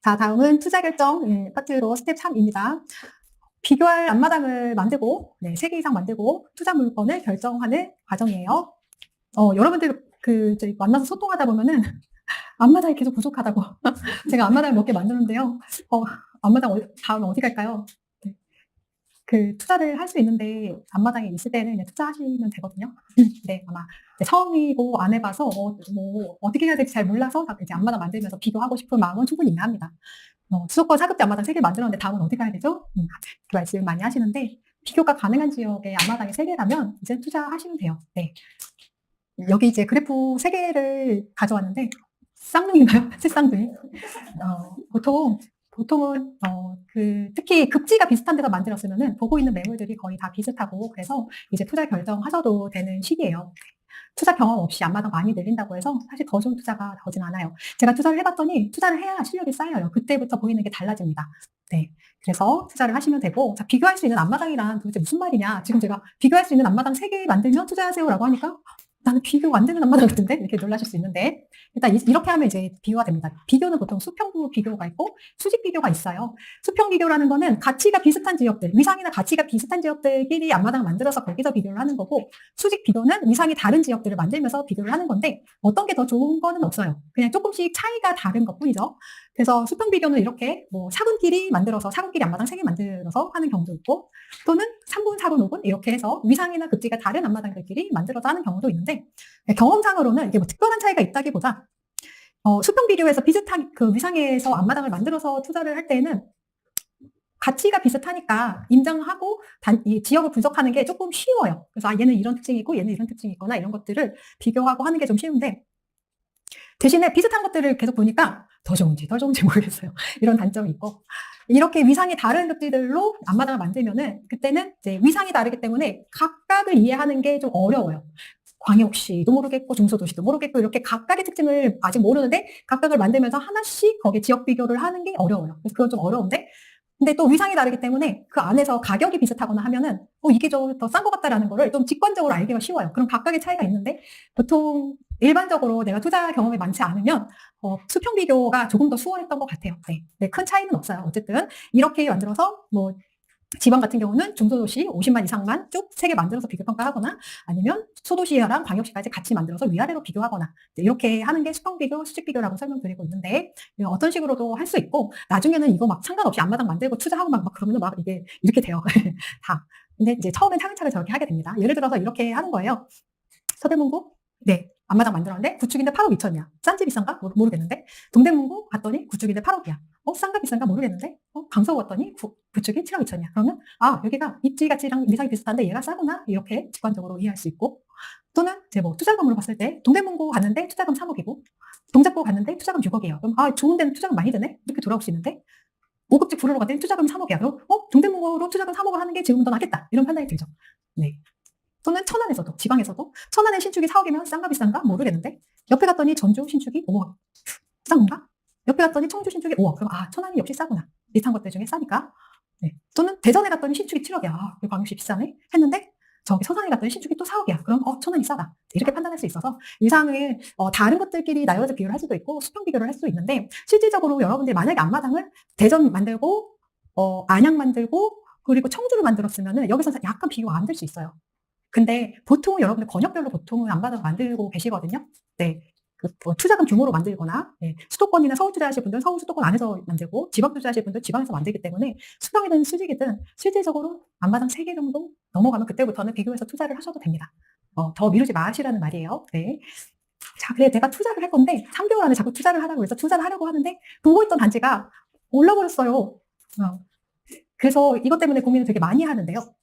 자, 다음은 투자 결정 파트로 스텝 3입니다. 비교할 앞마당을 만들고, 3개 이상 만들고 투자 물건을 결정하는 과정이에요. 여러분들 저희 만나서 소통하다 보면은 앞마당이 계속 부족하다고. 제가 앞마당을 몇 개 만드는데요. 앞마당 다음에 어디 갈까요? 투자를 할 수 있는데 앞마당에 있을 때는 그냥 투자하시면 되거든요. 네, 아마 처음이고 안 해봐서 어떻게 해야 될지 잘 몰라서 이제 앞마당 만들면서 비교하고 싶은 마음은 충분히 이해합니다. 수도권 4급지 앞마당 3개 만들었는데 다음은 어디 가야 되죠? 그 말씀 많이 하시는데 비교가 가능한 지역에 앞마당이 3개라면 이제 투자하시면 돼요. 네. 여기 이제 그래프 3개를 가져왔는데 쌍둥이인가요? 새쌍둥이. 보통은 특히 급지가 비슷한 데서 만들었으면은 보고 있는 매물들이 거의 다 비슷하고 그래서 이제 투자 결정하셔도 되는 시기예요. 투자 경험 없이 앞마당 많이 늘린다고 해서 사실 더 좋은 투자가 나오진 않아요. 제가 투자를 해봤더니 투자를 해야 실력이 쌓여요. 그때부터 보이는 게 달라집니다. 네. 그래서 투자를 하시면 되고, 자, 비교할 수 있는 앞마당이란 도대체 무슨 말이냐. 지금 제가 비교할 수 있는 앞마당 3개 만들면 투자하세요라고 하니까 나는 비교 안 되는 앞마당 같은데? 이렇게 놀라실 수 있는데, 일단 이렇게 하면 이제 비교가 됩니다. 비교는 보통 수평 비교가 있고 수직 비교가 있어요. 수평 비교라는 거는 가치가 비슷한 지역들, 위상이나 가치가 비슷한 지역들끼리 앞마당을 만들어서 거기서 비교를 하는 거고, 수직 비교는 위상이 다른 지역들을 만들면서 비교를 하는 건데 어떤 게 더 좋은 거는 없어요. 그냥 조금씩 차이가 다른 것 뿐이죠. 그래서 수평 비교는 이렇게 사군끼리 앞마당 3개 만들어서 하는 경우도 있고, 또는 3군, 4군, 5군 이렇게 해서 위상이나 급지가 다른 앞마당들끼리 만들어서 하는 경우도 있는데, 경험상으로는 이게 특별한 차이가 있다기보다 수평 비교에서 비슷한 위상에서 앞마당을 만들어서 투자를 할 때는 가치가 비슷하니까 임장하고 이 지역을 분석하는 게 조금 쉬워요. 그래서 얘는 이런 특징이고 얘는 이런 특징이 있거나 이런 것들을 비교하고 하는 게 좀 쉬운데, 대신에 비슷한 것들을 계속 보니까 더 좋은지 덜 좋은지 모르겠어요. 이런 단점이 있고, 이렇게 위상이 다른 급지들로 앞마당을 만들면은 그때는 이제 위상이 다르기 때문에 각각을 이해하는 게 좀 어려워요. 광역시도 모르겠고 중소도시도 모르겠고 이렇게 각각의 특징을 아직 모르는데 각각을 만들면서 하나씩 거기에 지역 비교를 하는 게 어려워요. 그래서 그건 좀 어려운데, 근데 또 위상이 다르기 때문에 그 안에서 가격이 비슷하거나 하면은 이게 좀 더 싼 것 같다라는 거를 좀 직관적으로 알기가 쉬워요. 그럼 각각의 차이가 있는데, 보통 일반적으로 내가 투자 경험이 많지 않으면 수평 비교가 조금 더 수월했던 것 같아요. 네, 큰 차이는 없어요. 어쨌든 이렇게 만들어서 지방 같은 경우는 중소도시 50만 이상만 쭉 3개 만들어서 비교평가하거나, 아니면 소도시랑 광역시까지 같이 만들어서 위아래로 비교하거나, 이렇게 하는 게 수평 비교, 수직 비교라고 설명드리고 있는데, 어떤 식으로도 할 수 있고, 나중에는 이거 막 상관없이 앞마당 만들고 투자하고 막 그러면 막 이게 이렇게 돼요. 다. 근데 이제 처음엔 차근차근 저렇게 하게 됩니다. 예를 들어서 이렇게 하는 거예요. 서대문구? 네. 앞마당 만들었는데 구축인데 8억 2천이야. 싼지 비싼가? 모르겠는데. 동대문구 갔더니 구축인데 8억이야. 싼가 비싼가 모르겠는데. 강서구 갔더니 구축이 7억 2천이야. 그러면 여기가 입지 가치랑 위상이 비슷한데 얘가 싸구나. 이렇게 직관적으로 이해할 수 있고, 또는 이제 투자금으로 봤을 때 동대문구 갔는데 투자금 3억이고 동작구 갔는데 투자금 6억이에요. 그럼 좋은 데는 투자금 많이 드네. 이렇게 돌아올 수 있는데, 5급지 구로로 갔더니 투자금 3억이야. 그럼 동대문구로 투자금 3억을 하는 게 지금 더 낫겠다. 이런 판단이 들죠. 네. 또는 천안에서도, 지방에서도 천안의 신축이 4억이면 싼가 비싼가 모르겠는데, 옆에 갔더니 전주 신축이 5억. 싼 건가? 옆에 갔더니 청주 신축이 5억. 그럼 천안이 역시 싸구나. 비슷한 것들 중에 싸니까. 네. 또는 대전에 갔더니 신축이 7억이야. 여기 광역시 비싸네? 했는데 저기 서산에 갔더니 신축이 또 4억이야. 그럼 천안이 싸다. 이렇게 판단할 수 있어서 위상을 다른 것들끼리 나열해서 비교를 할 수도 있고 수평 비교를 할 수 있는데, 실질적으로 여러분들이 만약에 앞마당을 대전 만들고 안양 만들고 그리고 청주를 만들었으면은 여기서 약간 비교가 안 될 수 있어요. 근데 보통은 여러분들 권역별로 보통은 앞마당 만들고 계시거든요. 네. 투자금 규모로 만들거나, 수도권이나 서울 투자하실 분들은 서울 수도권 안에서 만들고, 지방 투자하실 분들은 지방에서 만들기 때문에 수평이든 수직이든 실질적으로 앞마당 3개 정도 넘어가면 그때부터는 비교해서 투자를 하셔도 됩니다. 더 미루지 마시라는 말이에요. 네. 자, 그래 내가 투자를 할 건데 3개월 안에 자꾸 투자를 하라고 해서 투자를 하려고 하는데 보고 있던 단지가 올라버렸어요. 그래서 이것 때문에 고민을 되게 많이 하는데요.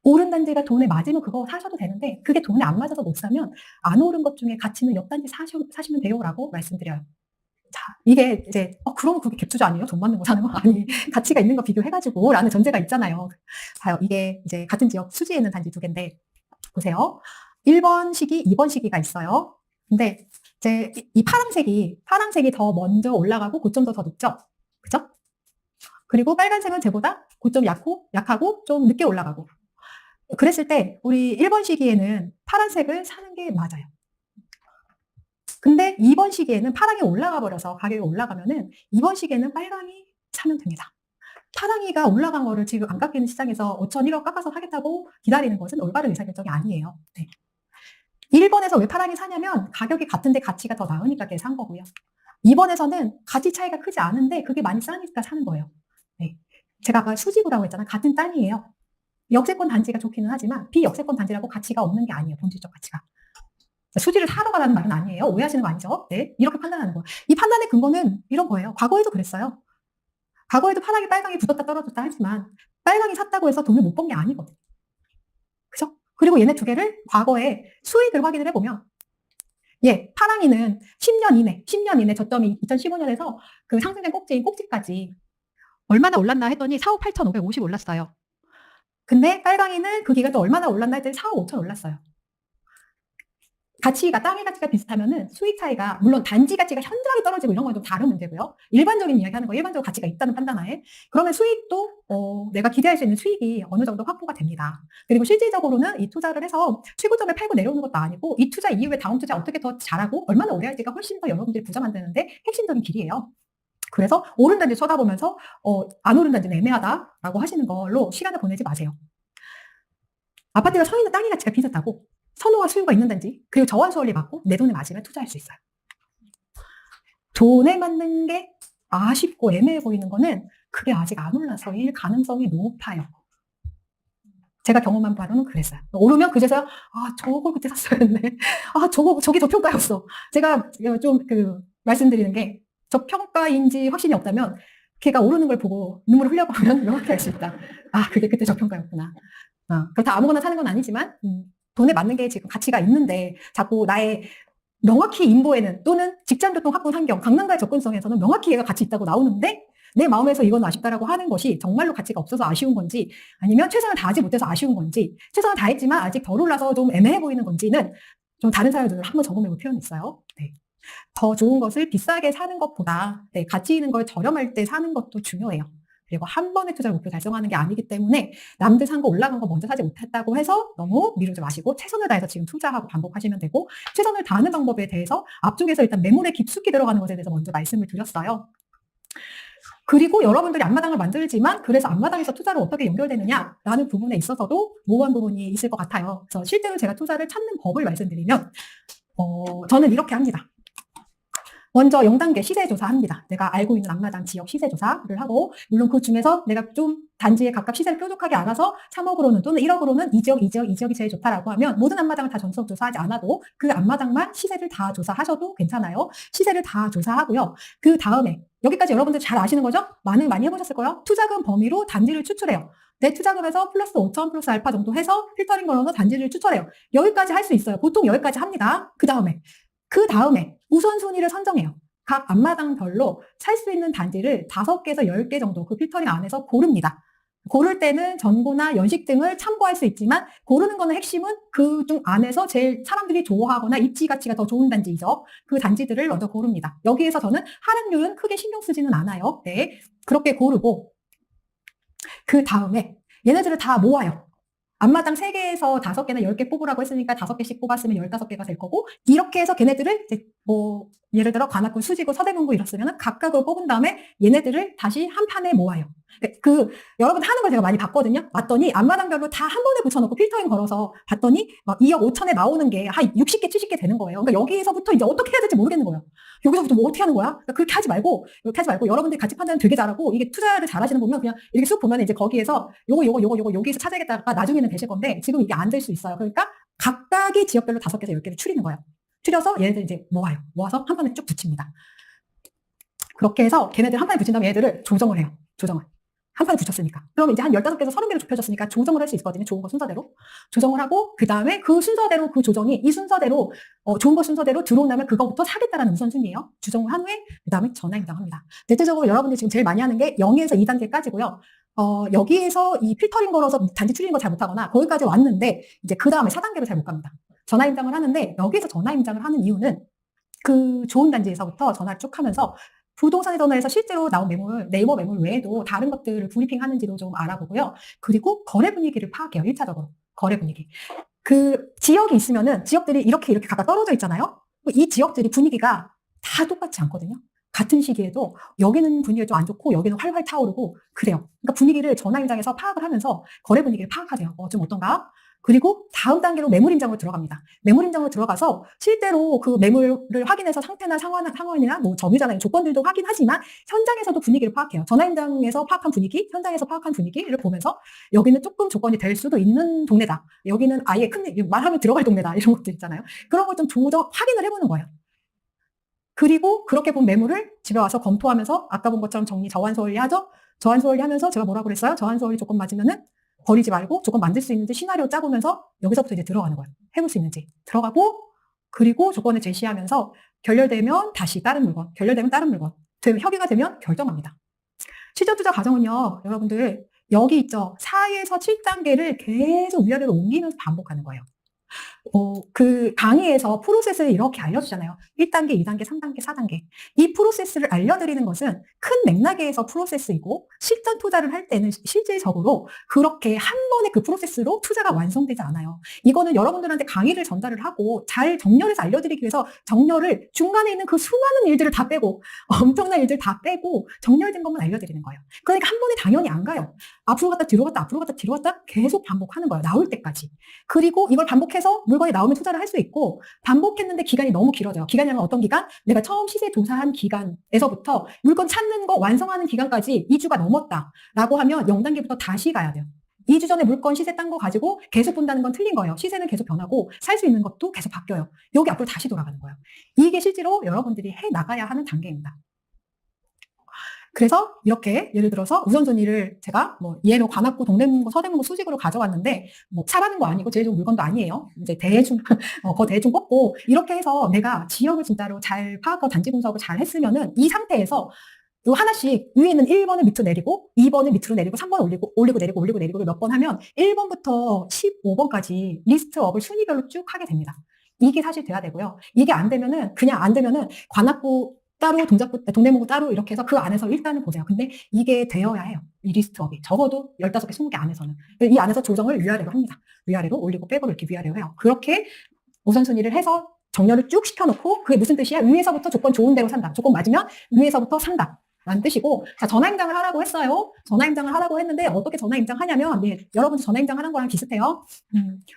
오른 단지가 돈에 맞으면 그거 사셔도 되는데, 그게 돈에 안 맞아서 못 사면 안 오른 것 중에 가치는 옆 단지 사시면 돼요라고 말씀드려요. 자, 이게 이제 그러면 그게 갭투자 아니에요? 돈 맞는 거 사는 거? 아니, 가치가 있는 거 비교해가지고 라는 전제가 있잖아요. 봐요. 이게 이제 같은 지역 수지에 있는 단지 2개인데 보세요. 1번 시기, 2번 시기가 있어요. 근데 이제 이 파란색이 더 먼저 올라가고 고점도 더 높죠? 그죠? 그리고 빨간색은 쟤보다 고점이 약하고 좀 늦게 올라가고. 그랬을 때 우리 1번 시기에는 파란색을 사는 게 맞아요. 근데 이번 시기에는 파랑이 올라가 버려서 가격이 올라가면은 이번 시기에는 빨강이 사면 됩니다. 파랑이가 올라간 거를 지금 안 깎이는 시장에서 5천 1억 깎아서 사겠다고 기다리는 것은 올바른 의사결정이 아니에요. 네. 1번에서 왜 파랑이 사냐면 가격이 같은데 가치가 더 나으니까 걔 산 거고요. 2번에서는 가치 차이가 크지 않은데 그게 많이 싸니까 사는 거예요. 네. 제가 아까 수지구라고 했잖아요. 같은 땅이에요. 역세권 단지가 좋기는 하지만 비역세권 단지라고 가치가 없는 게 아니에요. 본질적 가치가. 수지를 사러 가라는 말은 아니에요. 오해하시는 거 아니죠? 네. 이렇게 판단하는 거예요. 이 판단의 근거는 이런 거예요. 과거에도 그랬어요. 과거에도 파랑이 빨강이 붙었다 떨어졌다 하지만 빨강이 샀다고 해서 돈을 못 번 게 아니거든. 그죠? 그리고 얘네 두 개를 과거에 수익을 확인을 해보면 파랑이는 10년 이내 저점이 2015년에서 그 상승된 꼭지인 꼭지까지 얼마나 올랐나 했더니 4억 8,550 올랐어요. 근데 빨강이는 그 기간 또 얼마나 올랐나 했더니 4억 5천 올랐어요. 가치가 땅의 가치가 비슷하면은 수익 차이가 물론 단지 가치가 현저하게 떨어지고 이런 건 좀 다른 문제고요. 일반적인 이야기하는 거 일반적으로 가치가 있다는 판단하에 그러면 수익도 내가 기대할 수 있는 수익이 어느 정도 확보가 됩니다. 그리고 실질적으로는 이 투자를 해서 최고점에 팔고 내려오는 것도 아니고 이 투자 이후에 다음 투자 어떻게 더 잘하고 얼마나 오래 할지가 훨씬 더 여러분들이 부자 만드는데 핵심적인 길이에요. 그래서 오른다는지 쳐다보면서 안 오른다는지는 애매하다라고 하시는 걸로 시간을 보내지 마세요. 아파트가 서 있는 땅의 가치가 비슷하고 선호와 수요가 있는 단지 그리고 저환수원리 맞고 내 돈에 맞으면 투자할 수 있어요. 돈에 맞는 게 아쉽고 애매해 보이는 거는 그게 아직 안 올라서일 가능성이 높아요. 제가 경험한 바로는 그랬어요. 오르면 그제서야 저걸 그때 샀어야 했네. 저게 저평가였어. 제가 좀 말씀드리는 게 저평가인지 확신이 없다면 걔가 오르는 걸 보고 눈물을 흘려보면 명확히 알 수 있다. 그게 그때 저평가였구나. 그렇다 아무거나 사는 건 아니지만 돈에 맞는 게 지금 가치가 있는데 자꾸 나의 명확히 인보에는 또는 직장교통 확보 환경, 강남과의 접근성에서는 명확히 얘가 가치 있다고 나오는데 내 마음에서 이건 아쉽다라고 하는 것이 정말로 가치가 없어서 아쉬운 건지 아니면 최선을 다하지 못해서 아쉬운 건지 최선을 다했지만 아직 덜 올라서 좀 애매해 보이는 건지는 좀 다른 사연들을 한번 적어내고 표현했어요. 네. 더 좋은 것을 비싸게 사는 것보다 가치 있는 걸 저렴할 때 사는 것도 중요해요. 그리고 한 번의 투자를 목표 달성하는 게 아니기 때문에 남들 산 거 올라간 거 먼저 사지 못했다고 해서 너무 미루지 마시고 최선을 다해서 지금 투자하고 반복하시면 되고 최선을 다하는 방법에 대해서 앞쪽에서 일단 매물에 깊숙이 들어가는 것에 대해서 먼저 말씀을 드렸어요. 그리고 여러분들이 앞마당을 만들지만 그래서 앞마당에서 투자를 어떻게 연결되느냐라는 부분에 있어서도 모호한 부분이 있을 것 같아요. 그래서 실제로 제가 투자를 찾는 법을 말씀드리면 저는 이렇게 합니다. 먼저 0단계 시세조사합니다. 내가 알고 있는 앞마당 지역 시세조사를 하고 물론 그 중에서 내가 좀 단지에 각각 시세를 뾰족하게 알아서 3억으로는 또는 1억으로는 이 지역이 제일 좋다라고 하면 모든 앞마당을 다 전수업 조사하지 않아도 그 앞마당만 시세를 다 조사하셔도 괜찮아요. 시세를 다 조사하고요. 그 다음에 여기까지 여러분들 잘 아시는 거죠? 많이 해보셨을 거예요. 투자금 범위로 단지를 추출해요. 내 투자금에서 플러스 5천 플러스 알파 정도 해서 필터링 걸어서 단지를 추출해요. 여기까지 할 수 있어요. 보통 여기까지 합니다. 그 다음에 우선순위를 선정해요. 각 앞마당별로 살 수 있는 단지를 5개에서 10개 정도 그 필터링 안에서 고릅니다. 고를 때는 전고나 연식 등을 참고할 수 있지만 고르는 거는 핵심은 그 중 안에서 제일 사람들이 좋아하거나 입지 가치가 더 좋은 단지이죠. 그 단지들을 먼저 고릅니다. 여기에서 저는 하락률은 크게 신경 쓰지는 않아요. 네, 그렇게 고르고 그 다음에 얘네들을 다 모아요. 앞마당 3개에서 5개나 10개 뽑으라고 했으니까 5개씩 뽑았으면 15개가 될 거고 이렇게 해서 걔네들을 이제 예를 들어 관악구, 수지구, 서대문구 이랬으면 각각을 뽑은 다음에 얘네들을 다시 한 판에 모아요. 여러분 하는 걸 제가 많이 봤거든요. 봤더니 앞마당별로 다 한 번에 붙여놓고 필터링 걸어서 봤더니 막 2억 5천에 나오는 게 한 60개, 70개 되는 거예요. 그러니까 여기서부터 이제 어떻게 해야 될지 모르겠는 거예요. 여기서부터 뭐 어떻게 하는 거야? 그러니까 그렇게 하지 말고 여러분들이 가치 판단을 되게 잘하고 이게 투자를 잘하시는 보면 그냥 이렇게 쑥 보면 이제 거기에서 요거 여기서 찾아야겠다가 나중에는 되실 건데 지금 이게 안 될 수 있어요. 그러니까 각각의 지역별로 5개에서 10개를 추리는 거예요. 추려서 얘네들 이제 모아서 한 판에 쭉 붙입니다. 그렇게 해서 걔네들 한 판에 붙인 다음에 얘들을 조정을 해요. 한 판에 붙였으니까. 그럼 이제 한 15개에서 30개로 좁혀졌으니까 조정을 할 수 있거든요. 좋은 거 순서대로. 조정을 하고, 그 다음에 그 순서대로, 그 조정이 이 순서대로, 좋은 거 순서대로 들어온다면 그거부터 사겠다라는 우선순위예요. 조정을 한 후에, 그 다음에 전화 임장합니다. 대체적으로 여러분들이 지금 제일 많이 하는 게 0에서 2단계까지고요. 여기에서 이 필터링 걸어서 단지 추리는 거 잘 못하거나, 거기까지 왔는데, 이제 그 다음에 4단계로 잘 못 갑니다. 전화 임장을 하는데, 여기에서 전화 임장을 하는 이유는 그 좋은 단지에서부터 전화를 쭉 하면서 부동산에 전화해서 실제로 나온 매물, 네이버 매물 외에도 다른 것들을 브리핑 하는지도 좀 알아보고요. 그리고 거래 분위기를 파악해요. 1차적으로. 거래 분위기. 그 지역이 있으면은 지역들이 이렇게 각각 떨어져 있잖아요. 이 지역들이 분위기가 다 똑같지 않거든요. 같은 시기에도 여기는 분위기가 좀 안 좋고 여기는 활활 타오르고 그래요. 그러니까 분위기를 전화임장에서 파악을 하면서 거래 분위기를 파악하세요. 좀 어떤가? 그리고 다음 단계로 매물임장으로 들어갑니다. 매물임장으로 들어가서 실제로 그 매물을 확인해서 상태나 상황이나 뭐 점유자나 조건들도 확인하지만 현장에서도 분위기를 파악해요. 전화임장에서 파악한 분위기, 현장에서 파악한 분위기를 보면서 여기는 조금 조건이 될 수도 있는 동네다. 여기는 아예 말하면 들어갈 동네다. 이런 것들 있잖아요. 그런 걸 좀 확인을 해보는 거예요. 그리고 그렇게 본 매물을 집에 와서 검토하면서 아까 본 것처럼 정리 저환소홀리 하죠. 저환소홀리 하면서 제가 뭐라고 그랬어요? 저환소홀리 조건 맞으면은 버리지 말고 조건 만들 수 있는지 시나리오 짜보면서 여기서부터 이제 들어가는 거예요. 해볼 수 있는지 들어가고 그리고 조건을 제시하면서 결렬되면 다시 다른 물건, 결렬되면 다른 물건, 협의가 되면 결정합니다. 실전 투자 과정은요, 여러분들 여기 있죠. 4에서 7단계를 계속 위아래로 옮기면서 반복하는 거예요. 그 강의에서 프로세스를 이렇게 알려주잖아요. 1단계, 2단계, 3단계, 4단계. 이 프로세스를 알려드리는 것은 큰 맥락에서 프로세스이고 실전 투자를 할 때는 실질적으로 그렇게 한 번에 그 프로세스로 투자가 완성되지 않아요. 이거는 여러분들한테 강의를 전달을 하고 잘 정렬해서 알려드리기 위해서 정렬을 중간에 있는 그 수많은 일들을 다 빼고 엄청난 일들 다 빼고 정렬된 것만 알려드리는 거예요. 그러니까 한 번에 당연히 안 가요. 앞으로 갔다 뒤로 갔다 앞으로 갔다 뒤로 갔다 계속 반복하는 거예요. 나올 때까지. 그리고 이걸 반복해서 물건이 나오면 투자를 할 수 있고 반복했는데 기간이 너무 길어져요. 기간이란 어떤 기간? 내가 처음 시세 조사한 기간에서부터 물건 찾는 거 완성하는 기간까지 2주가 넘었다라고 하면 0단계부터 다시 가야 돼요. 2주 전에 물건 시세 딴 거 가지고 계속 본다는 건 틀린 거예요. 시세는 계속 변하고 살 수 있는 것도 계속 바뀌어요. 여기 앞으로 다시 돌아가는 거예요. 이게 실제로 여러분들이 해 나가야 하는 단계입니다. 그래서 이렇게 예를 들어서 우선순위를 제가 뭐 예로 관악구, 동대문구, 서대문구 수직으로 가져왔는데 뭐 사라는 거 아니고 제일 좋은 물건도 아니에요. 이제 대충 대충 뽑고 이렇게 해서 내가 지역을 진짜로 잘 파악하고 단지 분석을 잘 했으면은 이 상태에서 요 하나씩 위에 있는 1번을 밑으로 내리고 2번을 밑으로 내리고 3번 올리고 내리고 몇 번 하면 1번부터 15번까지 리스트업을 순위별로 쭉 하게 됩니다. 이게 사실 돼야 되고요. 이게 안 되면은 그냥 안 되면은 관악구 따로 동대문구 따로 이렇게 해서 그 안에서 일단은 보세요. 근데 이게 되어야 해요. 이 리스트업이. 적어도 15개, 20개 안에서는. 이 안에서 조정을 위아래로 합니다. 위아래로 올리고 빼고 이렇게 위아래로 해요. 그렇게 우선순위를 해서 정렬을 쭉 시켜놓고 그게 무슨 뜻이야? 위에서부터 조건 좋은 대로 산다. 조건 맞으면 위에서부터 산다. 라는 뜻이고, 자, 전화임장을 하라고 했어요. 전화임장을 하라고 했는데, 어떻게 전화임장 하냐면, 네, 여러분들 전화임장 하는 거랑 비슷해요.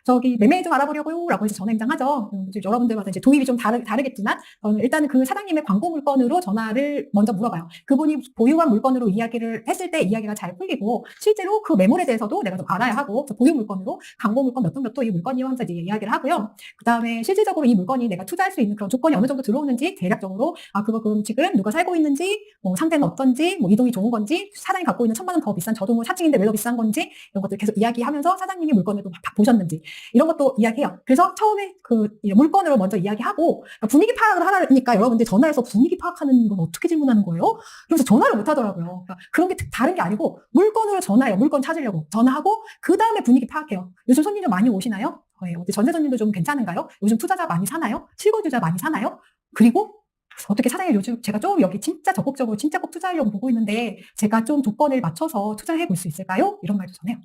저기, 매매 좀 알아보려고요. 라고 해서 전화임장 하죠. 여러분들마다 이제 도입이 좀 다르겠지만, 일단은 그 사장님의 광고 물건으로 전화를 먼저 물어봐요. 그분이 보유한 물건으로 이야기를 했을 때 이야기가 잘 풀리고, 실제로 그 매물에 대해서도 내가 좀 알아야 하고, 보유 물건으로 광고 물건 몇 도 이 물건이요 하면서 이제 이야기를 하고요. 그 다음에 실질적으로 이 물건이 내가 투자할 수 있는 그런 조건이 어느 정도 들어오는지, 대략적으로, 그거 그럼 지금 누가 살고 있는지, 상태는 어떤지, 이동이 좋은 건지, 사장이 갖고 있는 1,000만 원 더 비싼 저도 4층인데 왜 더 비싼 건지, 이런 것들 계속 이야기하면서 사장님이 물건을 또 보셨는지, 이런 것도 이야기해요. 그래서 처음에 그 물건으로 먼저 이야기하고, 분위기 파악을 하라니까 여러분들 전화해서 분위기 파악하는 건 어떻게 질문하는 거예요? 그래서 전화를 못 하더라고요. 그러니까 그런 게 다른 게 아니고, 물건으로 전화해요. 물건 찾으려고. 전화하고, 그 다음에 분위기 파악해요. 요즘 손님 좀 많이 오시나요? 전세 손님도 좀 괜찮은가요? 요즘 투자자 많이 사나요? 실거주자 많이 사나요? 그리고 어떻게 사장님 요즘 제가 좀 여기 진짜 적극적으로 진짜 꼭 투자하려고 보고 있는데 제가 좀 조건을 맞춰서 투자해 볼 수 있을까요? 이런 말도 전해요.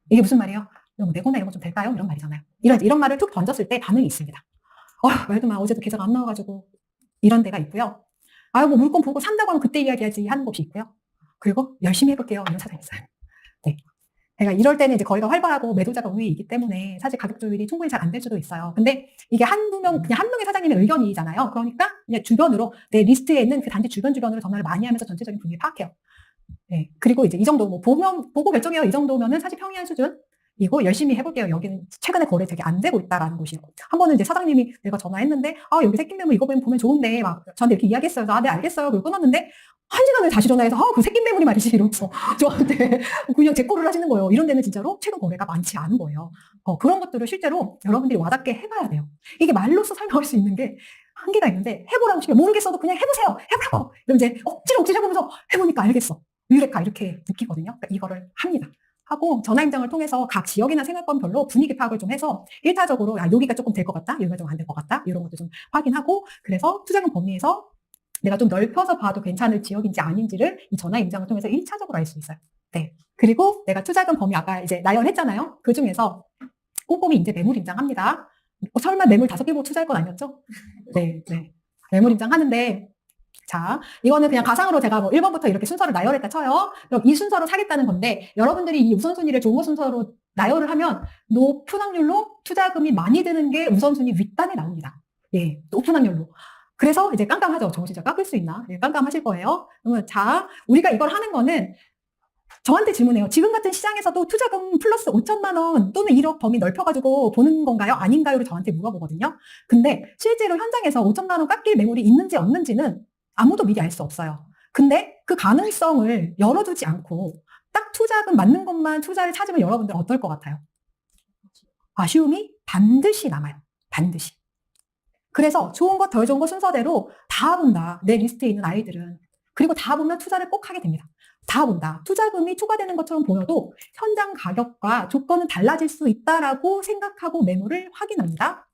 이게 무슨 말이에요? 내고나 이런 거 좀 될까요? 이런 말이잖아요. 이런 말을 툭 던졌을 때 반응이 있습니다. 말도 마. 어제도 계좌가 안 나와가지고 이런 데가 있고요. 뭐 물건 보고 산다고 하면 그때 이야기하지 하는 곳이 있고요. 그리고 열심히 해볼게요. 이런 사장이 있어요. 네. 그러니까 이럴 때는 이제 거리가 활발하고 매도자가 우위에 있기 때문에 사실 가격 조율이 충분히 잘 안 될 수도 있어요. 근데 이게 그냥 한 명의 사장님의 의견이잖아요. 그러니까 그냥 주변으로 내 리스트에 있는 그 단지 주변으로 전화를 많이 하면서 전체적인 분위기를 파악해요. 네. 그리고 이제 이 정도 보고 결정해요. 이 정도면은 사실 평이한 수준. 이거 열심히 해볼게요. 여기는 최근에 거래 되게 안 되고 있다라는 곳이에요. 한 번은 이제 사장님이 내가 전화했는데, 여기 새끼 매물 이거 보면 좋은데, 막 저한테 이렇게 이야기했어요. 네, 알겠어요. 그걸 끊었는데, 1시간을 다시 전화해서, 그 새끼 매물이 말이지, 이러면서 저한테 그냥 제 거를 하시는 거예요. 이런 데는 진짜로 최근 거래가 많지 않은 거예요. 그런 것들을 실제로 여러분들이 와닿게 해봐야 돼요. 이게 말로써 설명할 수 있는 게 한계가 있는데, 해보라고 시면 모르겠어도 그냥 해보세요. 해보라고. 그럼 이제 억지로 해보면서 해보니까 알겠어. 유레카 이렇게 느끼거든요. 그러니까 이거를 합니다. 하고 전화임장을 통해서 각 지역이나 생활권별로 분위기 파악을 좀 해서 일차적으로 여기가 조금 될 것 같다, 여기가 좀 안 될 것 같다, 이런 것도 좀 확인하고 그래서 투자금 범위에서 내가 좀 넓혀서 봐도 괜찮을 지역인지 아닌지를 이 전화임장을 통해서 1차적으로 알 수 있어요. 네. 그리고 내가 투자금 범위 아까 이제 나열했잖아요. 그 중에서 꼼꼼히 이제 매물임장 합니다. 설마 매물 5개 보고 투자할 건 아니었죠? 네, 네. 매물 임장하는데, 자, 이거는 그냥 가상으로 제가 뭐 1번부터 이렇게 순서를 나열했다 쳐요. 그럼 이 순서로 사겠다는 건데, 여러분들이 이 우선순위를 좋은 거 순서로 나열을 하면 높은 확률로 투자금이 많이 드는 게 우선순위 윗단에 나옵니다. 예, 높은 확률로. 그래서 이제 깜깜하죠. 저 진짜 깎을 수 있나? 예, 깜깜하실 거예요. 그러면 자, 우리가 이걸 하는 거는 저한테 질문해요. 지금 같은 시장에서도 투자금 플러스 5천만 원 또는 1억 범위 넓혀가지고 보는 건가요? 아닌가요?를 저한테 물어보거든요. 근데 실제로 현장에서 5천만 원 깎일 매물이 있는지 없는지는 아무도 미리 알 수 없어요. 근데 그 가능성을 열어두지 않고 딱 투자금 맞는 것만 투자를 찾으면 여러분들 어떨 것 같아요? 아쉬움이 반드시 남아요. 반드시. 그래서 좋은 것, 덜 좋은 것 순서대로 다 본다. 내 리스트에 있는 아이들은. 그리고 다 보면 투자를 꼭 하게 됩니다. 다 본다. 투자금이 추가되는 것처럼 보여도 현장 가격과 조건은 달라질 수 있다라고 생각하고 매물을 확인합니다.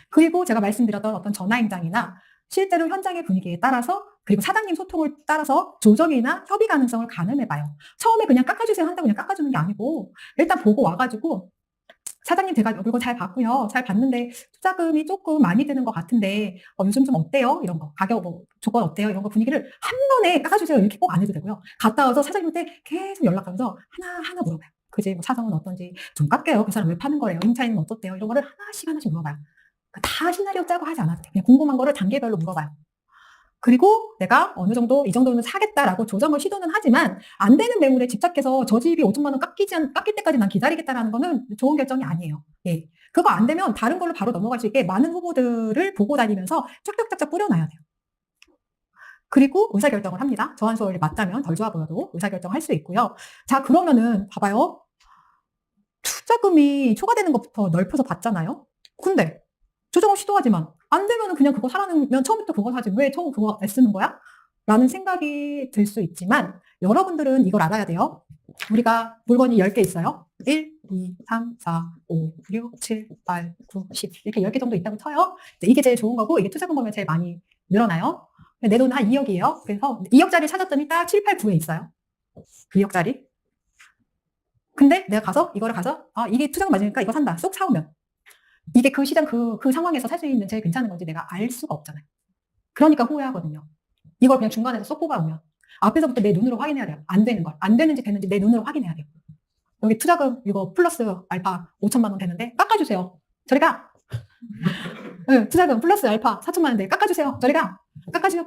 그리고 제가 말씀드렸던 어떤 전화임장이나 실제로 현장의 분위기에 따라서 그리고 사장님 소통을 따라서 조정이나 협의 가능성을 가늠해봐요. 처음에 그냥 깎아주세요 한다고 그냥 깎아주는 게 아니고 일단 보고 와가지고 사장님 제가 물건 잘 봤고요. 잘 봤는데 투자금이 조금 많이 드는 것 같은데 요즘 좀 어때요? 이런 거. 가격 뭐 조건 어때요? 이런 거 분위기를 한 번에 깎아주세요. 이렇게 꼭 안 해도 되고요. 갔다 와서 사장님한테 계속 연락하면서 하나하나 물어봐요. 그지? 뭐 사정은 어떤지 좀 깎게요. 그 사람 왜 파는 거예요? 임차인은 어떻대요? 이런 거를 하나씩 물어봐요. 다 시나리오 짜고 하지 않아도 돼. 그냥 궁금한 거를 단계별로 물어봐요. 그리고 내가 어느 정도 이 정도는 사겠다라고 조정을 시도는 하지만 안 되는 매물에 집착해서 저 집이 5천만 원 깎일 때까지 난 기다리겠다라는 거는 좋은 결정이 아니에요. 예. 그거 안 되면 다른 걸로 바로 넘어갈 수 있게 많은 후보들을 보고 다니면서 쫙쫙쫙쫙 뿌려놔야 돼요. 그리고 의사결정을 합니다. 저한소율이 맞다면 덜 좋아 보여도 의사결정을 할 수 있고요. 자, 그러면은 봐봐요. 투자금이 초과되는 것부터 넓혀서 봤잖아요. 근데 조정을 시도하지만 안 되면 그냥 그거 사라면 처음부터 그거 사지 왜 처음 그거 애쓰는 거야? 라는 생각이 들 수 있지만 여러분들은 이걸 알아야 돼요. 우리가 물건이 10개 있어요. 1, 2, 3, 4, 5, 6, 7, 8, 9, 10 이렇게 10개 정도 있다고 쳐요. 이게 제일 좋은 거고 이게 투자금 보면 제일 많이 늘어나요. 내 돈은 한 2억이에요. 그래서 2억짜리 찾았더니 딱 7, 8, 9에 있어요. 2억짜리. 근데 내가 가서 이거를 가서 이게 투자금 맞으니까 이거 산다. 쏙 사오면 이게 그 시장 그 상황에서 살 수 있는 제일 괜찮은 건지 내가 알 수가 없잖아요. 그러니까 후회하거든요. 이걸 그냥 중간에서 쏙 뽑아오면 앞에서부터 내 눈으로 확인해야 돼요. 안 되는 걸. 안 되는지 되는지 내 눈으로 확인해야 돼요. 여기 투자금 이거 플러스 알파 5천만 원 되는데 깎아주세요. 저리 가. 네, 투자금 플러스 알파 4천만 원인데 깎아주세요. 저리 가. 깎아주세요.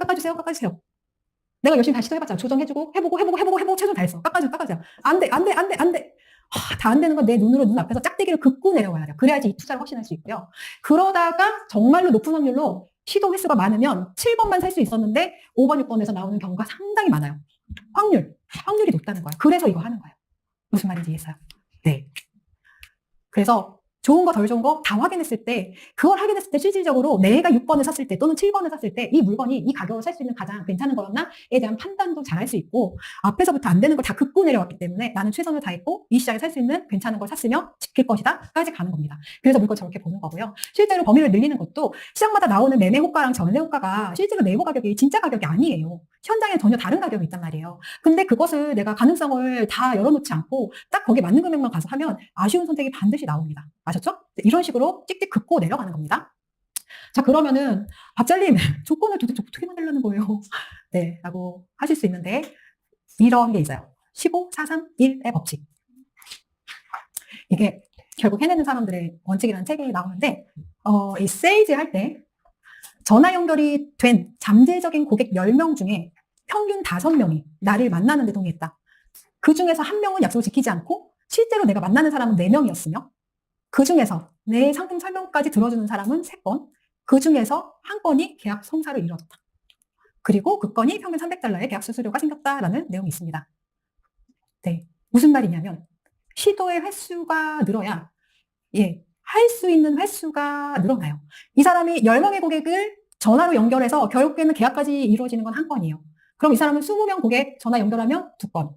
내가 열심히 다시 시도해봤잖아. 조정해주고 해보고 최선 다했어. 깎아주세요. 안 돼. 다 안 되는 건 내 눈 앞에서 짝대기를 긋고 내려와야 돼요. 그래야지 이 투자를 확신할 수 있고요. 그러다가 정말로 높은 확률로 시도 횟수가 많으면 7번만 살 수 있었는데 5번, 6번에서 나오는 경우가 상당히 많아요. 확률이 높다는 거예요. 그래서 이거 하는 거예요. 무슨 말인지 이해했어요? 네. 그래서 좋은 거, 덜 좋은 거 다 확인했을 때, 그걸 확인했을 때 실질적으로 내가 6번을 샀을 때 또는 7번을 샀을 때 이 물건이 이 가격으로 살 수 있는 가장 괜찮은 거였나에 대한 판단도 잘 할 수 있고 앞에서부터 안 되는 걸 다 긋고 내려왔기 때문에 나는 최선을 다했고 이 시장에 살 수 있는 괜찮은 걸 샀으며 지킬 것이다 까지 가는 겁니다. 그래서 물건 저렇게 보는 거고요. 실제로 범위를 늘리는 것도 시장마다 나오는 매매 호가랑 전매 호가가 실제로 내부 가격이 진짜 가격이 아니에요. 현장에 전혀 다른 가격이 있단 말이에요. 근데 그것을 내가 가능성을 다 열어놓지 않고 딱 거기에 맞는 금액만 가서 하면 아쉬운 선택이 반드시 나옵니다. 아셨죠? 이런 식으로 찍찍 긋고 내려가는 겁니다. 자, 그러면은 밥잘님 조건을 도대체 어떻게 만들려는 거예요? 네, 라고 하실 수 있는데 이런 게 있어요. 15, 4, 3, 1의 법칙. 이게 결국 해내는 사람들의 원칙이라는 책이 나오는데 이 세일즈 할 때 전화 연결이 된 잠재적인 고객 10명 중에 평균 5명이 나를 만나는 데 동의했다. 그 중에서 1명은 약속을 지키지 않고 실제로 내가 만나는 사람은 4명이었으며 그 중에서 내 상품 설명까지 들어주는 사람은 3건, 그 중에서 1건이 계약 성사를 이뤄졌다. 그리고 그 건이 평균 $300의 계약 수수료가 생겼다라는 내용이 있습니다. 네, 무슨 말이냐면 시도의 횟수가 늘어야 할 수 있는 횟수가 늘어나요. 이 사람이 10명의 고객을 전화로 연결해서 결국에는 계약까지 이루어지는 건 1건이에요. 그럼 이 사람은 20명 고객 전화 연결하면 2건,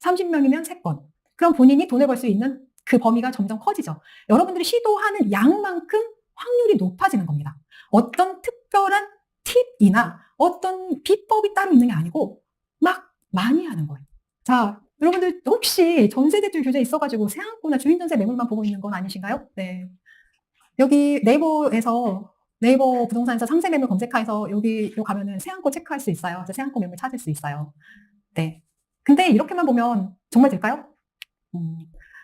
30명이면 3건. 그럼 본인이 돈을 벌 수 있는 그 범위가 점점 커지죠. 여러분들이 시도하는 양만큼 확률이 높아지는 겁니다. 어떤 특별한 팁이나 어떤 비법이 따로 있는 게 아니고 막 많이 하는 거예요. 자, 여러분들 혹시 전세대출 규제 있어가지고 세안코나 주인전세 매물만 보고 있는 건 아니신가요? 네. 여기 네이버 부동산에서 상세 매물 검색해서 여기로 가면은 세안고 체크할 수 있어요. 그래서 세안고 매물 찾을 수 있어요. 네. 근데 이렇게만 보면 정말 될까요?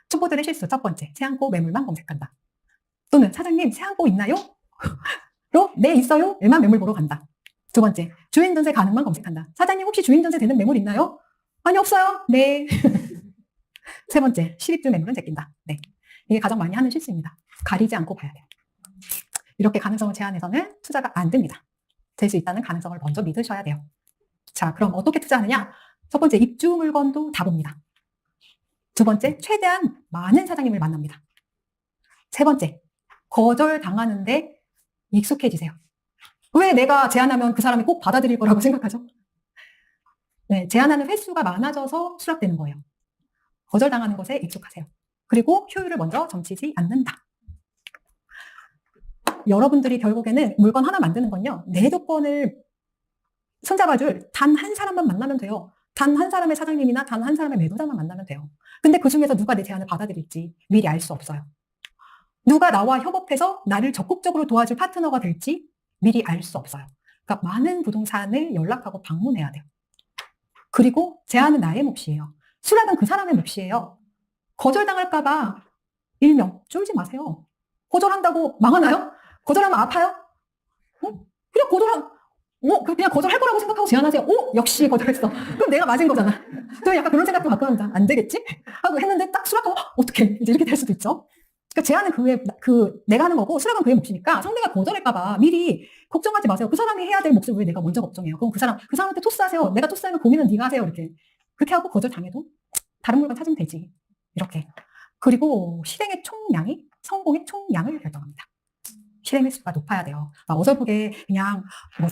초보들의 실수 첫 번째, 세안고 매물만 검색한다. 또는 사장님 세안고 있나요? 로 네 있어요. 에만 매물 보러 간다. 두 번째, 주인 전세 가능만 검색한다. 사장님 혹시 주인 전세 되는 매물 있나요? 아니 없어요. 네. 세 번째, 실입주 매물은 제낀다. 네. 이게 가장 많이 하는 실수입니다. 가리지 않고 봐야 돼요. 이렇게 가능성을 제한해서는 투자가 안 됩니다. 될 수 있다는 가능성을 먼저 믿으셔야 돼요. 자, 그럼 어떻게 투자하느냐? 첫 번째, 입주 물건도 다 봅니다. 두 번째, 최대한 많은 사장님을 만납니다. 세 번째, 거절당하는데 익숙해지세요. 왜 내가 제안하면 그 사람이 꼭 받아들일 거라고 생각하죠? 네, 제안하는 횟수가 많아져서 수락되는 거예요. 거절당하는 것에 익숙하세요. 그리고 효율을 먼저 점치지 않는다. 여러분들이 결국에는 물건 하나 만드는 건요, 내 조건을 손잡아줄 단 한 사람만 만나면 돼요. 단 한 사람의 사장님이나 단 한 사람의 매도자만 만나면 돼요. 근데 그 중에서 누가 내 제안을 받아들일지 미리 알 수 없어요. 누가 나와 협업해서 나를 적극적으로 도와줄 파트너가 될지 미리 알 수 없어요. 그러니까 많은 부동산을 연락하고 방문해야 돼요. 그리고 제안은 나의 몫이에요. 수락은 그 사람의 몫이에요. 거절당할까봐 일명 쫄지 마세요. 거절한다고 망하나요? 거절하면 아파요? 그냥 그냥 거절할 거라고 생각하고 제안하세요. 역시 거절했어. 그럼 내가 맞은 거잖아. 저 약간 그런 생각도 가끔 합니다. 안 되겠지? 하고 했는데 딱 수락하고 어떡해. 이제 이렇게 될 수도 있죠. 그러니까 제안은 내가 하는 거고 수락은 그의 몫이니까 상대가 거절할까봐 미리 걱정하지 마세요. 그 사람이 해야 될 몫을 왜 내가 먼저 걱정해요? 그럼 그 사람한테 토스하세요. 내가 토스하면 고민은 네가 하세요. 이렇게. 그렇게 하고 거절당해도 다른 물건 찾으면 되지. 이렇게. 그리고 실행의 총량이 성공의 총량을 결정합니다. 실행 횟수가 높아야 돼요. 어설프게 그냥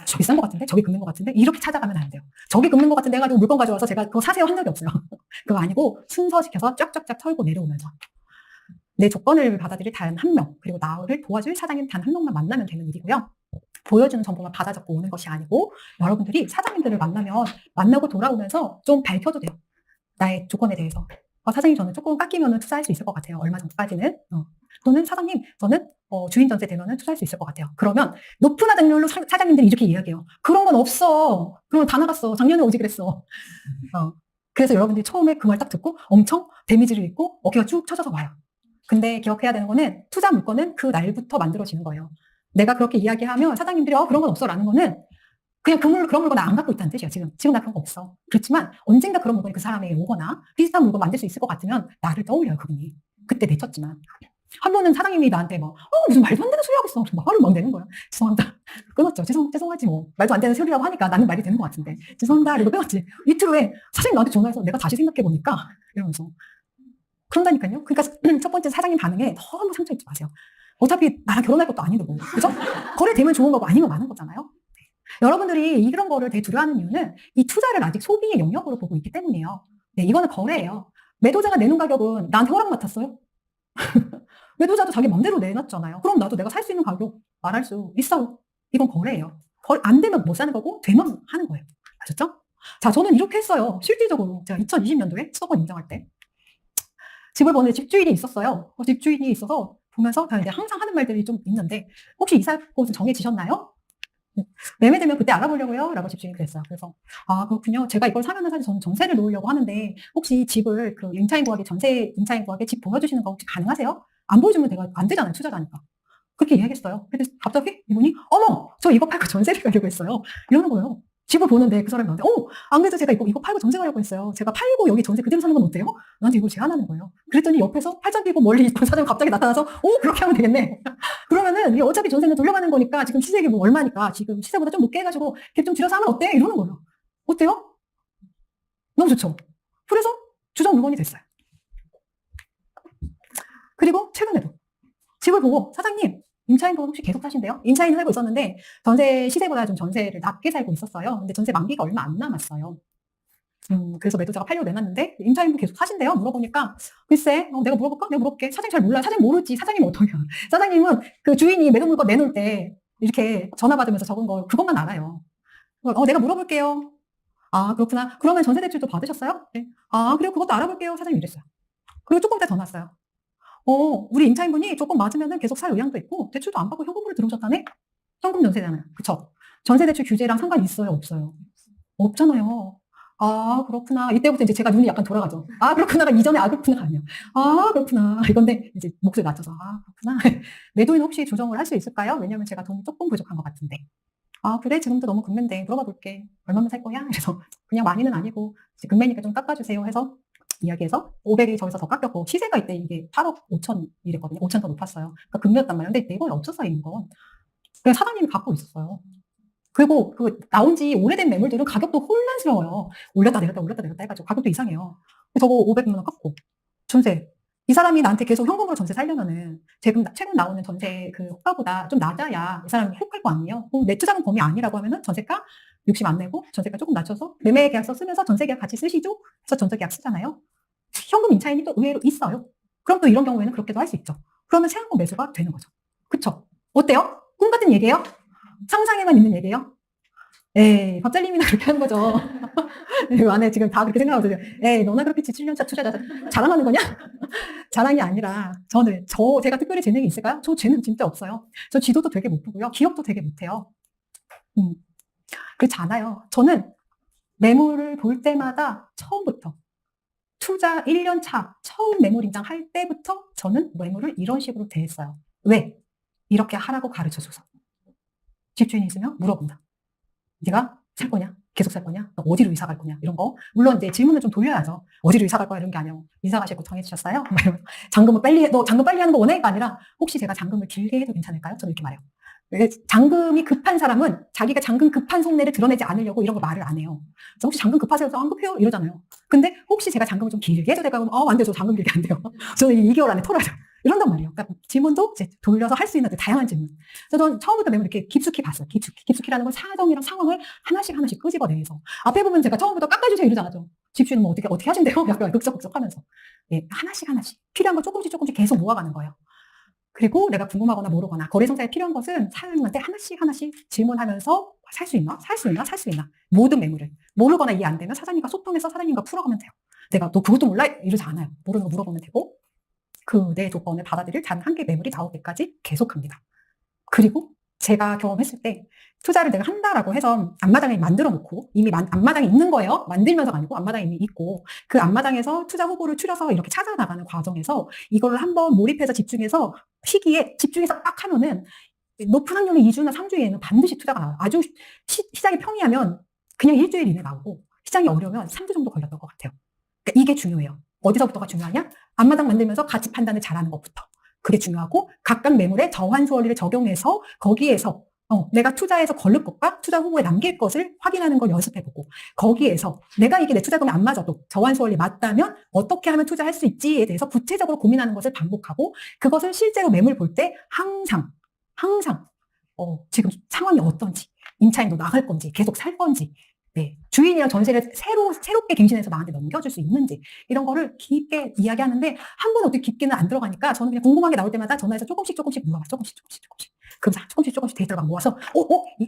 저 비싼 것 같은데? 저기 긁는 것 같은데? 이렇게 찾아가면 안 돼요. 저기 긁는 것 같은데 해가지고 물건 가져와서 제가 그거 사세요 한 적이 없어요. 그거 아니고 순서시켜서 쫙쫙쫙 털고 내려오면서 내 조건을 받아들일 단 한 명, 그리고 나를 도와줄 사장님 단 한 명만 만나면 되는 일이고요. 보여주는 정보만 받아 적고 오는 것이 아니고 여러분들이 사장님들을 만나고 돌아오면서 좀 밝혀도 돼요. 나의 조건에 대해서. 사장님 저는 조금 깎이면 투자할 수 있을 것 같아요. 얼마 정도까지는. 또는 사장님 저는 주인 전세 되면 투자할 수 있을 것 같아요. 그러면 높은 확률로 사장님들이 이렇게 이야기해요. 그런 건 없어. 그런 건 다 나갔어. 작년에 오지 그랬어. 그래서 여러분들이 처음에 그 말 딱 듣고 엄청 데미지를 입고 어깨가 쭉 쳐져서 와요. 근데 기억해야 되는 거는 투자 물건은 그 날부터 만들어지는 거예요. 내가 그렇게 이야기하면 사장님들이 그런 건 없어 라는 거는 그냥 그런 물건 나 안 갖고 있다는 뜻이야. 지금 나 그런 거 없어. 그렇지만 언젠가 그런 물건이 그 사람에게 오거나 비슷한 물건 만들 수 있을 것 같으면 나를 떠올려요, 그분이. 그때 내쳤지만. 한 번은 사장님이 나한테 무슨 말도 안 되는 소리 하고 있어. 말을 막 내는 거야. 죄송합니다. 끊었죠. 죄송하지 뭐. 말도 안 되는 소리라고 하니까 나는 말이 되는 것 같은데. 죄송합니다. 이러고 끊었지. 이틀 후에 사장님 나한테 전화해서 내가 다시 생각해보니까 이러면서. 그런다니까요. 그러니까 첫 번째 사장님 반응에 너무 상처 입지 마세요. 어차피 나랑 결혼할 것도 아닌데 뭐. 그죠? 거래되면 좋은 거고 아니면 많은 거잖아요. 여러분들이 이런 거를 되게 두려워하는 이유는 이 투자를 아직 소비의 영역으로 보고 있기 때문이에요. 네, 이거는 거래예요. 매도자가 내는 가격은 나한테 허락 맡았어요? 매도자도 자기 맘대로 내놨잖아요. 그럼 나도 내가 살 수 있는 가격 말할 수 있어요. 이건 거래예요. 안 되면 못 사는 거고 되면 하는 거예요. 아셨죠? 자, 저는 이렇게 했어요. 실질적으로 제가 2020년도에 수도권 인정할 때 집을 보는 집주인이 있었어요. 집주인이 있어서 보면서 이제 항상 하는 말들이 좀 있는데 혹시 이사 곳은 정해지셨나요? 매매되면 그때 알아보려고요 라고 집주인이 그랬어요. 그래서 그렇군요. 제가 이걸 사면은 사실 저는 전세를 놓으려고 하는데 혹시 집을 그 임차인 구하게 집 보여주시는 거 혹시 가능하세요? 안 보여주면 내가 안 되잖아요. 투자자니까. 그렇게 이야기했어요. 근데 갑자기 이분이 어머 저 이거 팔고 전세를 가려고 했어요. 이러는 거예요. 집을 보는데 그 사람이 나한테 안 그래도 제가 이거 팔고 전세 가려고 했어요. 제가 팔고 여기 전세 그대로 사는 건 어때요? 나한테 이걸 제안하는 거예요. 그랬더니 옆에서 팔짱 끼고 멀리 있던 사장이 갑자기 나타나서 그렇게 하면 되겠네. 그러면은 어차피 전세는 돌려가는 거니까 지금 시세가 뭐 얼마니까 지금 시세보다 좀 높게 해가지고 좀 줄여서 하면 어때? 이러는 거예요. 어때요? 너무 좋죠. 그래서 주전 물건이 됐어요. 그리고 최근에도 집을 보고 사장님 임차인분 혹시 계속 사신대요? 임차인을 살고 있었는데 전세 시세보다 좀 전세를 낮게 살고 있었어요. 근데 전세 만기가 얼마 안 남았어요. 그래서 매도자가 팔려고 내놨는데 임차인분 계속 사신대요? 물어보니까 글쎄 내가 물어볼까? 내가 물어볼게. 사장님 잘 몰라. 사장님 모르지. 사장님은 어떡해요. 사장님은 그 주인이 매도 물건 내놓을 때 이렇게 전화 받으면서 적은 거 그것만 알아요. 내가 물어볼게요. 그렇구나. 그러면 전세 대출도 받으셨어요? 네. 그래요. 그것도 알아볼게요. 사장님 이랬어요. 그리고 조금 이따 전화 왔어요. 우리 임차인분이 조금 맞으면은 계속 살 의향도 있고, 대출도 안 받고 현금으로 들어오셨다네? 현금 전세잖아요. 그쵸? 전세 대출 규제랑 상관이 있어요? 없어요? 없잖아요. 아, 그렇구나. 이때부터 이제 제가 눈이 약간 돌아가죠. 아, 그렇구나가 이전에 아, 그렇구나 아니야. 아, 그렇구나. 이건데 이제 목소리 낮춰서 아, 그렇구나. 매도인 혹시 조정을 할 수 있을까요? 왜냐면 제가 돈이 조금 부족한 것 같은데. 아, 그래? 지금도 너무 금매인데 물어봐 볼게. 얼마면 살 거야? 그래서 그냥 많이는 아니고 이제 금매니까 좀 깎아주세요 해서 이야기해서 500이 저기서 더 깎였고 시세가 이때 이게 8억 5천 이랬거든요. 5천 더 높았어요. 그러니까 금매였단 말이에요. 근데 내고에 없었어요, 있는 건. 그냥 사장님이 갖고 있었어요. 그리고 그 나온 지 오래된 매물들은 가격도 혼란스러워요. 올렸다 내렸다 올렸다 내렸다 해가지고 가격도 이상해요. 저거 500만 원 깎고 전세. 이 사람이 나한테 계속 현금으로 전세 살려면은 최근 나오는 전세 그 호가보다 좀 낮아야 이 사람이 혹할 거 아니에요. 내 투자금 범위 아니라고 하면은 전세가 60 안 내고 전세가 조금 낮춰서 매매 계약서 쓰면서 전세 계약 같이 쓰시죠? 해서 전세 계약 쓰잖아요. 현금 임차인이 또 의외로 있어요. 그럼 또 이런 경우에는 그렇게도 할 수 있죠. 그러면 세안권 매수가 되는 거죠. 그쵸? 어때요? 꿈 같은 얘기예요? 상상에만 있는 얘기예요? 에이, 밥잘님이나 그렇게 하는 거죠. 이 안에 지금 다 그렇게 생각하고 있어요. 에이, 너나 그렇게 7년차 투자자 자랑하는 거냐? 자랑이 아니라 제가 특별히 재능이 있을까요? 저 재능 진짜 없어요. 저 지도도 되게 못 보고요. 기억도 되게 못해요. 그렇지 않아요. 저는 매물을 볼 때마다 처음부터 투자 1년 차 처음 매물 인장할 때부터 저는 매물을 이런 식으로 대했어요. 왜? 이렇게 하라고 가르쳐줘서. 집주인이 있으면 물어본다. 네가 살 거냐? 계속 살 거냐? 너 어디로 이사 갈 거냐? 이런 거. 물론 이제 질문을 좀 돌려야죠. 어디로 이사 갈 거야? 이런 게 아니에요. 이사 가실 곳 정해주셨어요? 잔금을 너 잔금 빨리 하는 거 원해?가 아니라 혹시 제가 잔금을 길게 해도 괜찮을까요? 저는 이렇게 말해요. 잔금이 급한 사람은 자기가 잔금 급한 속내를 드러내지 않으려고 이런 거 말을 안 해요. 혹시 잔금 급하세요? 안 급해요? 이러잖아요. 근데 혹시 제가 잔금을 좀 길게 해도 될까요? 안 돼요. 저 잔금 길게 안 돼요. 저는 2개월 안에 털어야 돼요. 이런단 말이에요. 그러니까 질문도 이제 돌려서 할 수 있는 다양한 질문. 그래서 저는 처음부터 매물 이렇게 깊숙이 봤어요. 깊숙이라는 건 사정이랑 상황을 하나씩 끄집어내서. 앞에 보면 제가 처음부터 깎아주세요 이러지 않았죠. 집주인은 뭐 어떻게 하신대요? 약간 극적극적 하면서. 예, 하나씩 필요한 거 조금씩 계속 모아가는 거예요. 그리고 내가 궁금하거나 모르거나 거래 성사에 필요한 것은 사장님한테 하나씩 질문하면서 살 수 있나? 모든 매물을. 모르거나 이해 안 되면 사장님과 소통해서 사장님과 풀어가면 돼요. 내가 너 그것도 몰라? 이러지 않아요. 모르는 거 물어보면 되고 그 내 조건을 받아들일 단 한 개 매물이 나올 때까지 계속합니다. 그리고 제가 경험했을 때 투자를 내가 한다라고 해서 앞마당에 만들어 놓고 이미 앞마당에 있는 거예요. 만들면서가 아니고 앞마당에 이미 있고 그 앞마당에서 투자 후보를 추려서 이렇게 찾아나가는 과정에서 이걸 한번 몰입해서 집중해서 시기에 집중해서 딱 하면은 높은 확률로 2주나 3주에는 반드시 투자가 나와요. 아주 시장이 평이하면 그냥 일주일 이내 나오고 시장이 어려우면 3주 정도 걸렸던 것 같아요. 그러니까 이게 중요해요. 어디서부터가 중요하냐? 앞마당 만들면서 가치 판단을 잘하는 것부터. 그게 중요하고 각각 매물에 저환수 원리를 적용해서 거기에서 내가 투자해서 걸릴 것과 투자 후보에 남길 것을 확인하는 걸 연습해보고 거기에서 내가 이게 내 투자금이 안 맞아도 저환수 원리 맞다면 어떻게 하면 투자할 수 있지에 대해서 구체적으로 고민하는 것을 반복하고 그것을 실제로 매물 볼 때 항상 지금 상황이 어떤지 임차인도 나갈 건지 계속 살 건지 네, 주인이랑 전세를 새롭게 갱신해서 나한테 넘겨줄 수 있는지 이런 거를 깊게 이야기하는데 한 번 어떻게 깊게는 안 들어가니까 저는 그냥 궁금한 게 나올 때마다 전화해서 조금씩 물어봐. 조금씩. 그럼 조금씩 데이터를 막 모아서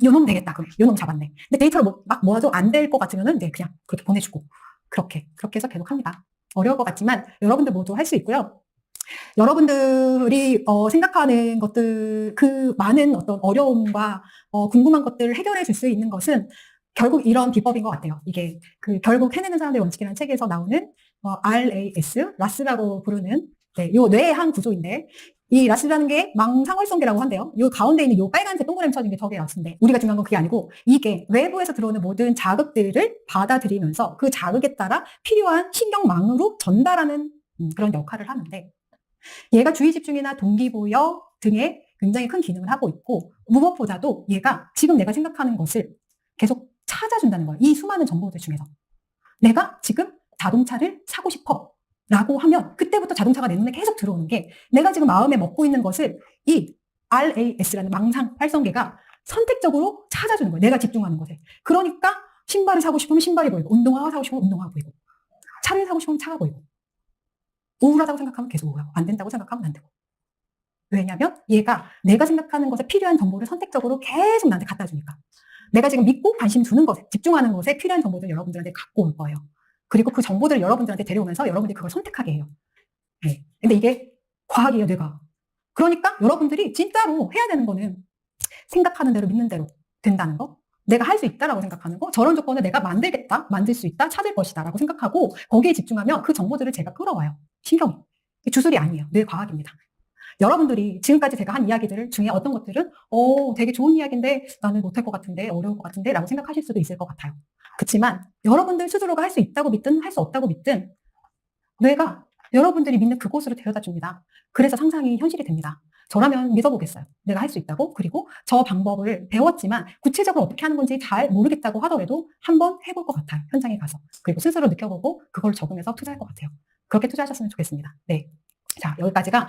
요놈 되겠다. 그럼 요놈 잡았네. 근데 데이터를 막 모아도 안 될 것 같으면은 네, 그냥 그렇게 보내주고 그렇게 해서 계속 합니다. 어려울 것 같지만 여러분들 모두 할 수 있고요. 여러분들이 생각하는 것들 그 많은 어떤 어려움과 궁금한 것들을 해결해 줄 수 있는 것은 결국 이런 비법인 것 같아요. 이게 결국 해내는 사람들의 원칙이라는 책에서 나오는 RAS, 라스라고 부르는 네, 요 뇌의 한 구조인데 이 라스라는 게 망상활성계라고 한대요. 요 가운데 있는 요 빨간색 동그라미 쳐진 게 저게 라스인데 우리가 중요한 건 그게 아니고 이게 외부에서 들어오는 모든 자극들을 받아들이면서 그 자극에 따라 필요한 신경망으로 전달하는 그런 역할을 하는데 얘가 주의집중이나 동기부여 등에 굉장히 큰 기능을 하고 있고 무엇보다도 얘가 지금 내가 생각하는 것을 계속 찾아준다는 거예요. 이 수많은 정보들 중에서. 내가 지금 자동차를 사고 싶어 라고 하면 그때부터 자동차가 내 눈에 계속 들어오는 게 내가 지금 마음에 먹고 있는 것을 이 RAS라는 망상 활성계가 선택적으로 찾아주는 거예요. 내가 집중하는 것에. 그러니까 신발을 사고 싶으면 신발이 보이고 운동화가 사고 싶으면 운동화가 보이고 차를 사고 싶으면 차가 보이고 우울하다고 생각하면 계속 우울하고 안 된다고 생각하면 안 되고 왜냐하면 얘가 내가 생각하는 것에 필요한 정보를 선택적으로 계속 나한테 갖다 주니까 내가 지금 믿고 관심 두는 것에 집중하는 것에 필요한 정보들을 여러분들한테 갖고 올 거예요. 그리고 그 정보들을 여러분들한테 데려오면서 여러분들이 그걸 선택하게 해요. 네. 근데 이게 과학이에요, 뇌가. 그러니까 여러분들이 진짜로 해야 되는 거는 생각하는 대로 믿는 대로 된다는 거, 내가 할 수 있다라고 생각하는 거, 저런 조건을 내가 만들겠다, 만들 수 있다, 찾을 것이다 라고 생각하고 거기에 집중하면 그 정보들을 제가 끌어와요. 신경이. 주술이 아니에요. 뇌 과학입니다. 여러분들이 지금까지 제가 한 이야기들 중에 어떤 것들은 되게 좋은 이야기인데 나는 못할 것 같은데, 어려울 것 같은데 라고 생각하실 수도 있을 것 같아요. 그렇지만 여러분들 스스로가 할 수 있다고 믿든 할 수 없다고 믿든 뇌가 여러분들이 믿는 그곳으로 데려다 줍니다. 그래서 상상이 현실이 됩니다. 저라면 믿어보겠어요. 내가 할 수 있다고. 그리고 저 방법을 배웠지만 구체적으로 어떻게 하는 건지 잘 모르겠다고 하더라도 한번 해볼 것 같아요. 현장에 가서. 그리고 스스로 느껴보고 그걸 적응해서 투자할 것 같아요. 그렇게 투자하셨으면 좋겠습니다. 네. 자, 여기까지가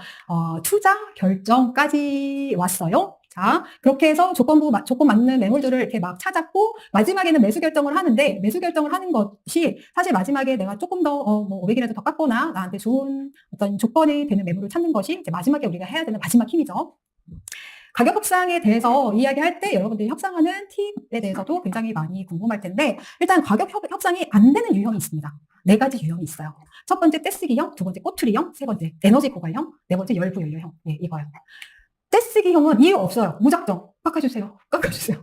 투자 결정까지 왔어요. 자, 그렇게 해서 조건 맞는 매물들을 이렇게 막 찾았고 마지막에는 매수 결정을 하는데, 매수 결정을 하는 것이 사실 마지막에 내가 조금 더 뭐 500이라도 더 깎거나 나한테 좋은 어떤 조건이 되는 매물을 찾는 것이 이제 마지막에 우리가 해야 되는 마지막 힘이죠. 가격 협상에 대해서 이야기할 때 여러분들이 협상하는 팁에 대해서도 굉장히 많이 궁금할 텐데, 일단 가격 협상이 안 되는 유형이 있습니다. 4가지 유형이 있어요. 첫 번째 떼쓰기형, 두 번째 꼬투리형, 세 번째 에너지 고갈형, 네 번째 열부 연료형. 네, 이거요. 떼쓰기형은 이유 없어요. 무작정 깎아주세요. 깎아주세요.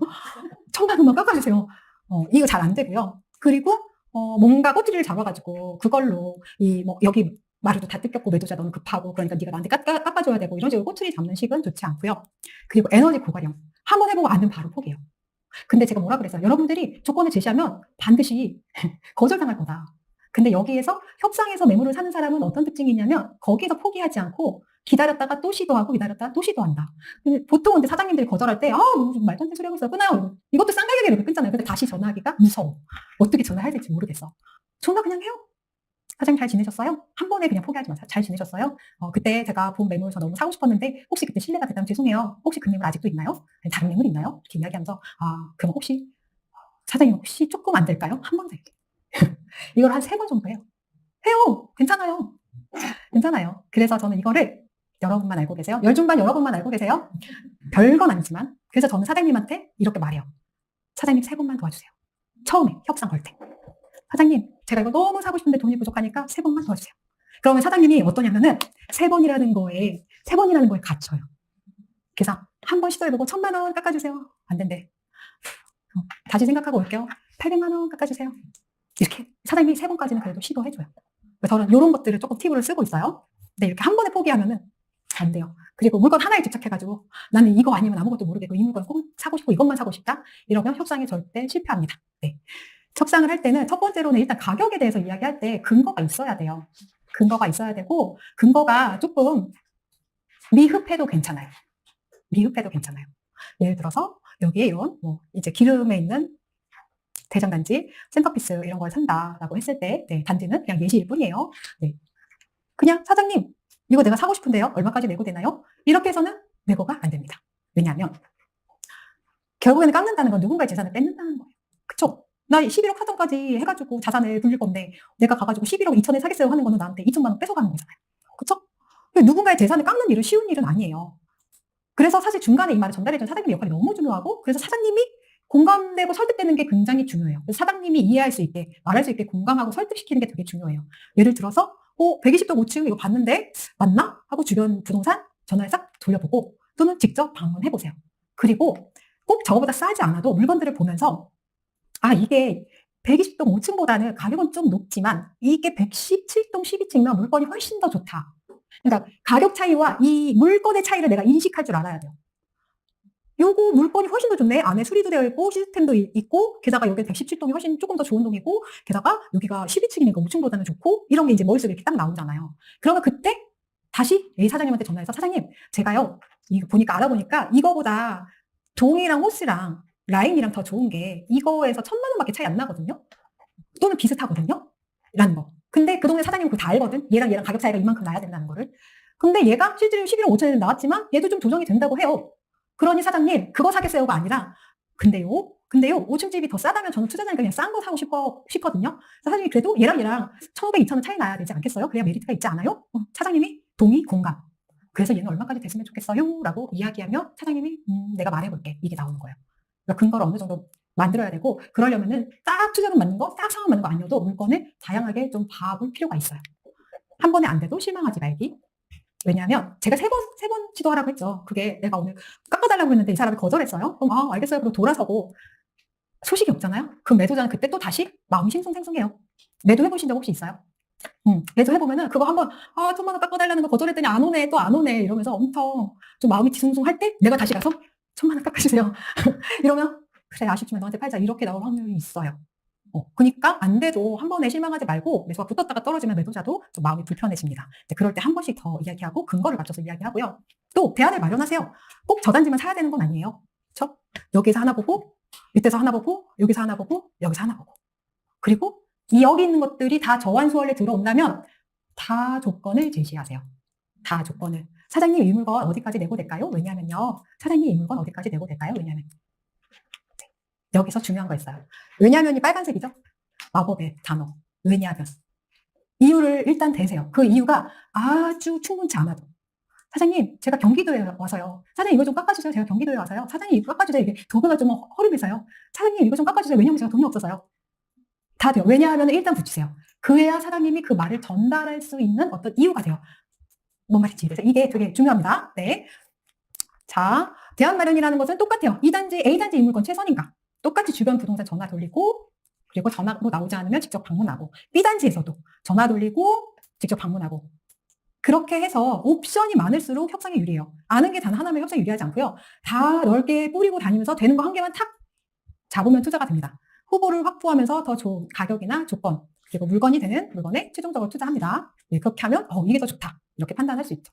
1,000만 원만 깎아주세요. 이거 잘 안 되고요. 그리고 뭔가 꼬투리를 잡아가지고 그걸로 여기 말을 다 뜯겼고 매도자 너무 급하고 그러니까 네가 나한테 깎아줘야 되고 이런 식으로 꼬투리 잡는 식은 좋지 않고요. 그리고 에너지 고갈형. 한번 해보고 안 되면 바로 포기해요. 근데 제가 뭐라 그랬어요? 여러분들이 조건을 제시하면 반드시 거절당할 거다. 근데 여기에서 협상에서 매물을 사는 사람은 어떤 특징이 있냐면 거기에서 포기하지 않고 기다렸다가 또 시도하고 기다렸다가 또 시도한다. 근데 보통 근데 사장님들이 거절할 때 말도 안 되는 소리 하고 있어요. 끊어요. 이것도 싼 가격에 이렇게 끊잖아요. 근데 다시 전화하기가 무서워. 어떻게 전화해야 될지 모르겠어. 전화 그냥 해요. 사장님 잘 지내셨어요? 한 번에 그냥 포기하지 마세요. 잘 지내셨어요? 그때 제가 본 매물 저 너무 사고 싶었는데 혹시 그때 실례가 됐다면 죄송해요. 혹시 그 매물 아직도 있나요? 다른 매물 있나요? 이렇게 이야기하면서 그럼 혹시 사장님 혹시 조금 안 될까요? 한 번 더 이렇게. 이걸 한 3번 정도 해요. 해요. 괜찮아요. 괜찮아요. 그래서 저는 이거를 여러분만 알고 계세요. 열중반 여러분만 알고 계세요. 별건 아니지만 그래서 저는 사장님한테 이렇게 말해요. 사장님 3번만 도와주세요. 처음에 협상 걸 때. 사장님 제가 이거 너무 사고 싶은데 돈이 부족하니까 3번만 도와주세요. 그러면 사장님이 어떠냐면은 3번이라는 거에 갇혀요. 그래서 한 번 시도해보고 1,000만 원 깎아주세요. 안 된대. 다시 생각하고 올게요. 800만 원 깎아주세요. 이렇게 사장님이 3번까지는 그래도 시도해줘요. 저는 이런 것들을 조금 팁으로 쓰고 있어요. 근데 이렇게 한 번에 포기하면은 안 돼요. 그리고 물건 하나에 집착해가지고 나는 이거 아니면 아무것도 모르겠고 이 물건 꼭 사고 싶고 이것만 사고 싶다. 이러면 협상이 절대 실패합니다. 네. 협상을 할 때는 첫 번째로는 일단 가격에 대해서 이야기할 때 근거가 있어야 돼요. 근거가 있어야 되고 근거가 조금 미흡해도 괜찮아요. 미흡해도 괜찮아요. 예를 들어서 여기에 이런 이제 기름에 있는 대장단지, 센터피스 이런 걸 산다라고 했을 때 단지는 그냥 예시일 뿐이에요. 네. 그냥 사장님 이거 내가 사고 싶은데요. 얼마까지 내고 되나요? 이렇게 해서는 내고가 안 됩니다. 왜냐하면 결국에는 깎는다는 건 누군가의 재산을 뺏는다는 거예요. 그쵸? 나 11억 사정까지 해가지고 자산을 돌릴 건데 내가 가가지고 11억 2천에 사겠어요 하는 거는 나한테 2천만 원 뺏어가는 거잖아요. 그쵸? 누군가의 재산을 깎는 일은 쉬운 일은 아니에요. 그래서 사실 중간에 이 말을 전달해준 사장님의 역할이 너무 중요하고 그래서 사장님이 공감되고 설득되는 게 굉장히 중요해요. 그래서 사장님이 이해할 수 있게 말할 수 있게 공감하고 설득시키는 게 되게 중요해요. 예를 들어서 120도 5층 이거 봤는데 맞나? 하고 주변 부동산 전화를 싹 돌려보고 또는 직접 방문해보세요. 그리고 꼭 저거보다 싸지 않아도 물건들을 보면서 이게 120동 5층보다는 가격은 좀 높지만 이게 117동 12층이면 물건이 훨씬 더 좋다. 그러니까 가격 차이와 이 물건의 차이를 내가 인식할 줄 알아야 돼요. 요거 물건이 훨씬 더 좋네. 안에 수리도 되어 있고 시스템도 있고 게다가 여기 117동이 훨씬 조금 더 좋은 동이고 게다가 여기가 12층이니까 5층보다는 좋고 이런 게 이제 머릿속에 이렇게 딱 나오잖아요. 그러면 그때 다시 A 사장님한테 전화해서 사장님 제가요 이거 알아보니까 이거보다 동이랑 호스랑 라인이랑 더 좋은 게 이거에서 1,000만 원밖에 차이 안 나거든요. 또는 비슷하거든요. 라는 거. 근데 그 동네 사장님은 그거 다 알거든. 얘랑 가격 차이가 이만큼 나야 된다는 거를. 근데 얘가 실제로 11억 5천에 나왔지만 얘도 좀 조정이 된다고 해요. 그러니 사장님 그거 사겠어요가 아니라 근데요 5층 집이 더 싸다면 저는 투자자니까 그냥 싼 거 사고 싶거든요. 사장님이 그래도 얘랑 1,500, 2,000원 차이 나야 되지 않겠어요? 그래야 메리트가 있지 않아요? 사장님이 동의, 공감. 그래서 얘는 얼마까지 됐으면 좋겠어요? 라고 이야기하면 사장님이 내가 말해볼게. 이게 나오는 거예요. 그러니까 근거를 어느 정도 만들어야 되고 그러려면은 딱 투자금 맞는 거, 딱 상황 맞는 거 아니어도 물건을 다양하게 좀 봐볼 필요가 있어요. 한 번에 안 돼도 실망하지 말기. 왜냐하면 제가 세 번 시도하라고 했죠. 그게 내가 오늘 깎아달라고 했는데 이 사람이 거절했어요. 그럼 알겠어요. 그리고 돌아서고 소식이 없잖아요. 그럼 매도자는 그때 또 다시 마음이 싱숭생숭해요. 매도해보신 적 혹시 있어요? 매도해보면은 그거 한번 1,000만 원 깎아달라는 거 거절했더니 안 오네, 또 안 오네 이러면서 엄청 좀 마음이 뒤숭숭할 때 내가 다시 가서 1,000만 원 깎아주세요. 이러면 그래 아쉽지만 너한테 팔자 이렇게 나올 확률이 있어요. 그니까 안 돼도 한 번에 실망하지 말고 매수가 붙었다가 떨어지면 매도자도 좀 마음이 불편해집니다. 그럴 때 한 번씩 더 이야기하고 근거를 맞춰서 이야기하고요. 또 대안을 마련하세요. 꼭 저 단지만 사야 되는 건 아니에요. 그렇죠? 여기서 하나 보고 밑에서 하나 보고 여기서 하나 보고 여기서 하나 보고 그리고 여기 있는 것들이 다 저환수월에 들어온다면 다 조건을 제시하세요. 다 조건을. 사장님 이 물건 어디까지 내고 될까요? 왜냐면요. 사장님 이 물건 어디까지 내고 될까요? 왜냐면 여기서 중요한 거 있어요. 왜냐면이 빨간색이죠? 마법의 단어. 왜냐면. 이유를 일단 대세요. 그 이유가 아주 충분치 않아도. 사장님, 제가 경기도에 와서요. 사장님, 이거 좀 깎아주세요. 제가 경기도에 와서요. 사장님, 이거 깎아주세요. 이게 도배가 좀 허리 비서요. 사장님, 이거 좀 깎아주세요. 왜냐면 제가 돈이 없어서요. 다 돼요. 왜냐하면 일단 붙이세요. 그래야 사장님이 그 말을 전달할 수 있는 어떤 이유가 돼요. 뭔 말인지 이해되세요? 이게 되게 중요합니다. 네. 자, 대안 마련이라는 것은 똑같아요. A단지 이 물건 최선인가? 똑같이 주변 부동산 전화 돌리고 그리고 전화로 나오지 않으면 직접 방문하고 B단지에서도 전화 돌리고 직접 방문하고 그렇게 해서 옵션이 많을수록 협상이 유리해요. 아는 게 단 하나면 협상이 유리하지 않고요. 다 넓게 뿌리고 다니면서 되는 거 한 개만 탁 잡으면 투자가 됩니다. 후보를 확보하면서 더 좋은 가격이나 조건 그리고 물건이 되는 물건에 최종적으로 투자합니다. 그렇게 하면 이게 더 좋다. 이렇게 판단할 수 있죠.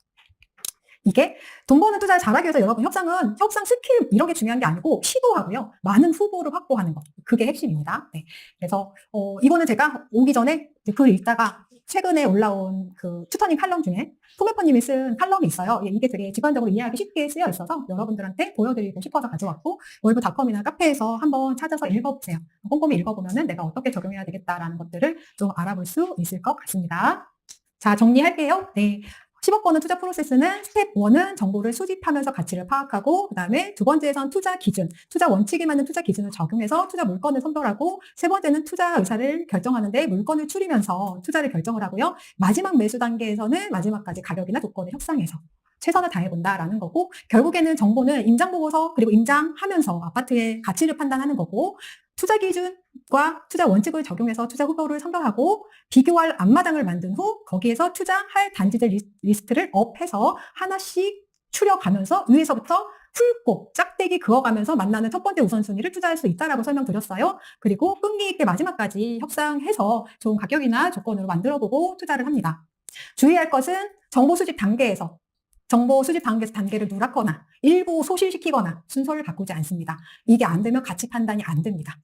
이게 돈 버는 투자를 잘하기 위해서 여러분 협상 스킬 이런 게 중요한 게 아니고 시도하고요. 많은 후보를 확보하는 거. 그게 핵심입니다. 네. 그래서 이거는 제가 오기 전에 글 읽다가 최근에 올라온 그 투터닝 칼럼 중에 토메퍼님이 쓴 칼럼이 있어요. 이게 되게 직관적으로 이해하기 쉽게 쓰여 있어서 여러분들한테 보여드리고 싶어서 가져왔고 월브닷컴이나 카페에서 한번 찾아서 읽어보세요. 꼼꼼히 읽어보면은 내가 어떻게 적용해야 되겠다라는 것들을 좀 알아볼 수 있을 것 같습니다. 자, 정리할게요. 네. 10억 버는 투자 프로세스는 스텝 1은 정보를 수집하면서 가치를 파악하고 그다음에 두 번째에선 투자 기준, 투자 원칙에 맞는 투자 기준을 적용해서 투자 물건을 선별하고 세 번째는 투자 의사를 결정하는데 물건을 추리면서 투자를 결정을 하고요. 마지막 매수 단계에서는 마지막까지 가격이나 조건을 협상해서 최선을 다해본다라는 거고 결국에는 정보는 임장보고서 그리고 임장하면서 아파트의 가치를 판단하는 거고 투자 기준과 투자 원칙을 적용해서 투자 후보를 선별하고 비교할 앞마당을 만든 후 거기에서 투자할 단지들 리스트를 업해서 하나씩 추려가면서 위에서부터 훑고 짝대기 그어가면서 만나는 첫 번째 우선순위를 투자할 수 있다라고 설명드렸어요. 그리고 끈기 있게 마지막까지 협상해서 좋은 가격이나 조건으로 만들어보고 투자를 합니다. 주의할 것은 정보 수집 단계에서 단계를 누락거나 일부 소실시키거나 순서를 바꾸지 않습니다. 이게 안 되면 가치 판단이 안 됩니다.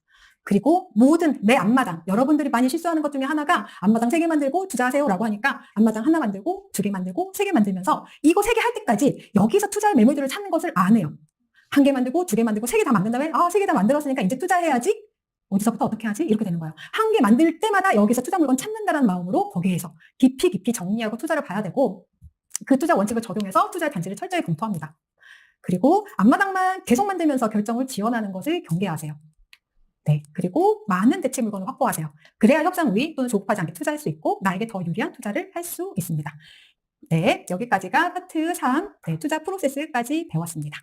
그리고 모든 내 앞마당, 여러분들이 많이 실수하는 것 중에 하나가 앞마당 3개 만들고 투자하세요라고 하니까 앞마당 하나 만들고 2개 만들고 3개 만들면서 이거 3개 할 때까지 여기서 투자할 매물들을 찾는 것을 안 해요. 1개 만들고 2개 만들고 3개 다 만든 다음에 3개 다 만들었으니까 이제 투자해야지. 어디서부터 어떻게 하지? 이렇게 되는 거예요. 1개 만들 때마다 여기서 투자 물건 찾는다는 마음으로 거기에서 깊이 정리하고 투자를 봐야 되고 그 투자 원칙을 적용해서 투자 단지를 철저히 검토합니다. 그리고 앞마당만 계속 만들면서 결정을 지원하는 것을 경계하세요. 네, 그리고 많은 대체 물건을 확보하세요. 그래야 협상 우위 또는 조급하지 않게 투자할 수 있고 나에게 더 유리한 투자를 할 수 있습니다. 네, 여기까지가 파트 3 투자 프로세스까지 배웠습니다.